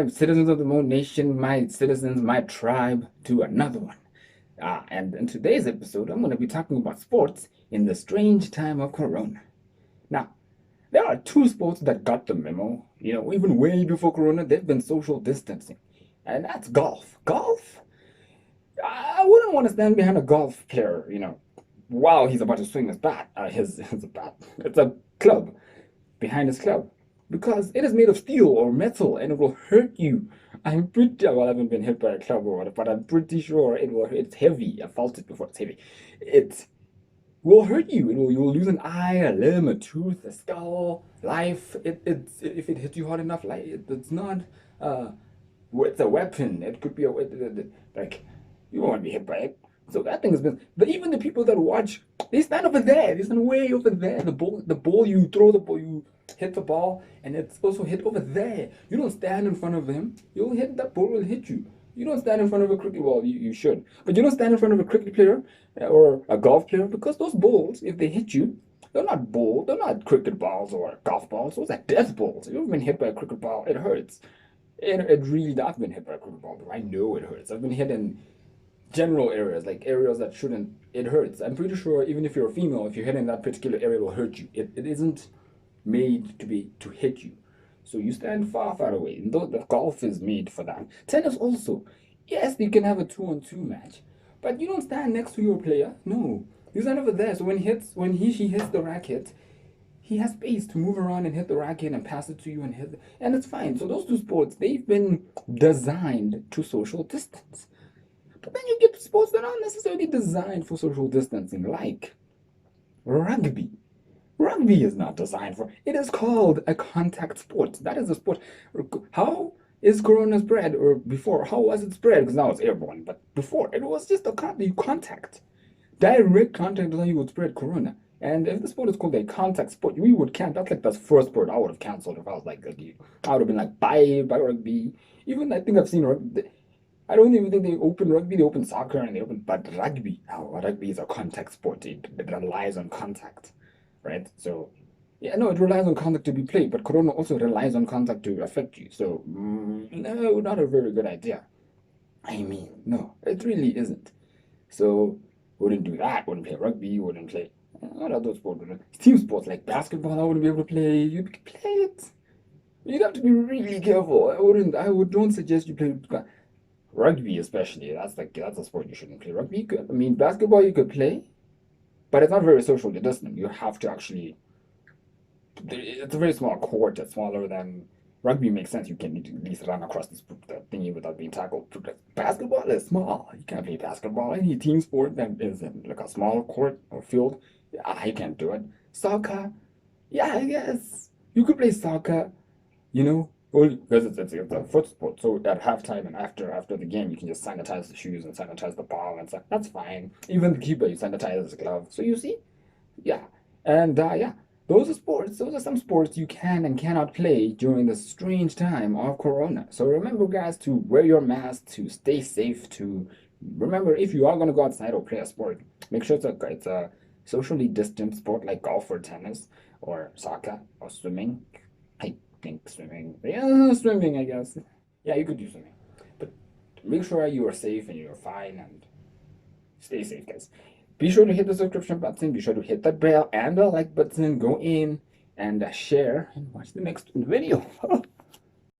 my citizens of the Moon Nation, my citizens, my tribe, to another one. And in today's episode, I'm going to be talking about sports in the strange time of Corona. Now, there are two sports that got the memo. Even way before Corona, they've been social distancing, and that's golf. Golf? I wouldn't want to stand behind a golf player, while he's about to swing his bat. His bat. It's a club behind his club because it is made of steel or metal and it will hurt you. I'm pretty well, I haven't been hit by a club or whatever, but I'm pretty sure it will. It's heavy. I felt it before. It's heavy. It will hurt you. You will lose an eye, a limb, a tooth, a skull, life. If it hits you hard enough, like it's not. Uh, it's a weapon. It could be like you won't want to be hit by it. So that thing has been. Even the people that watch, they stand over there. They stand way over there. The ball. You throw the ball. You hit the ball, and it's also hit over there. You don't stand in front of him. You'll hit that ball. Will hit you. You don't stand in front of a cricket ball. You should, but you don't stand in front of a cricket player or a golf player because those balls, if they hit you, they're not balls. They're not cricket balls or golf balls. Those are death balls. If you've been hit by a cricket ball, it hurts. It really. I've been hit by a cricket ball. I know it hurts. I've been hit in general areas, like areas that shouldn't, it hurts. I'm pretty sure even if you're a female, if you hit in that particular area, it will hurt you. It isn't made to hit you. So you stand far, far away. And though the golf is made for that. Tennis also. Yes, you can have a 2-on-2 match, but you don't stand next to your player. No. You stand over there. So she hits the racket, he has space to move around and hit the racket and pass it to you and it's fine. So those two sports, they've been designed to social distance. But then you get sports that aren't necessarily designed for social distancing, like rugby. Rugby is not designed for. It is called a contact sport. That is a sport. How is Corona spread, or before? How was it spread? Because now it's airborne, but before it was just contact. Direct contact is how you would spread Corona. And if the sport is called a contact sport, we would count. That's like the first sport I would have canceled if I was like you. I would have been like, bye rugby. Even I think I've seen rugby. I don't even think they open rugby. They open soccer and but rugby. Now, rugby is a contact sport. It relies on contact, right? So, yeah, no, it relies on contact to be played, but Corona also relies on contact to affect you. So, no, not a very good idea. I mean, no, it really isn't. So, wouldn't do that. Wouldn't play rugby. Wouldn't play. What other sports? Team sports like basketball, I wouldn't be able to play. You could play it. You'd have to be really careful. Don't suggest you play rugby, especially. That's a sport you shouldn't play. Rugby, basketball you could play, but it's not very socially distant. You have to actually. It's a very small court. It's smaller than rugby. Makes sense. You can at least run across the thingy without being tackled. Basketball is small. You can't play basketball. Any team sport that is in like a small court or field, yeah, you can't do it. Soccer, yeah, I guess you could play soccer. Well, because it's a foot sport. So at halftime and after the game, you can just sanitize the shoes and sanitize the ball and stuff. That's fine. Even the keeper, you sanitize his glove. So you see, yeah, and yeah, those are sports. Those are some sports you can and cannot play during the strange time of Corona. So remember, guys, to wear your mask, to stay safe, to remember if you are gonna go outside or play a sport, make sure it's a socially distant sport like golf or tennis or soccer or swimming. I think swimming. Yeah, swimming, I guess. Yeah, you could do swimming. But make sure you are safe and you're fine and stay safe, guys. Be sure to hit the subscription button. Be sure to hit the bell and the like button. Go in and share and watch the next video.